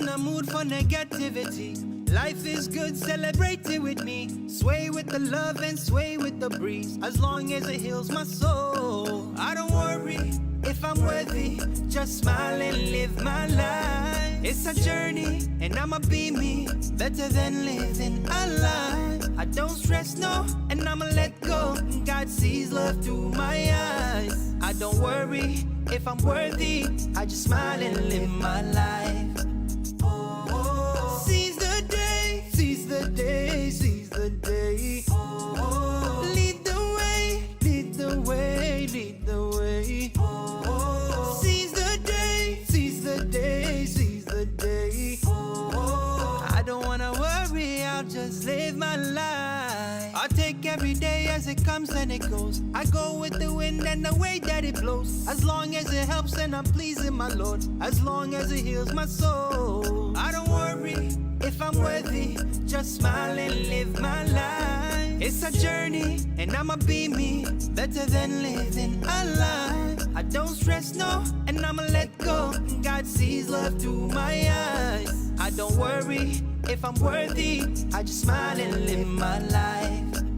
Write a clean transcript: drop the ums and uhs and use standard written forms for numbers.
in a mood for negativity. Life is good, celebrate it with me. Sway with the love and sway with the breeze. As long as it heals my soul, I don't worry if I'm worthy. Just smile and live my life. It's a journey and I'ma be me, better than living a lie. I don't stress, no, and I'ma let go. God sees love through my eyes. I don't worry if I'm worthy, I just smile and live my life. Seize the day, seize the day, seize the day. Lead the way, lead the way, lead the way. Seize the day, seize the day, seize the day. I don't wanna worry, I'll just live my life. I take every day as it comes and it goes. I go with the wind and the way that it blows. As long as it helps and I'm pleasing my Lord. As long as it heals my soul. I don't worry if I'm worthy, just smile and live my life. It's a journey and I'ma be me, better than living a lie. I don't stress, no, and I'ma let go. God sees love through my eyes. I don't worry if I'm worthy, I just smile and live my life.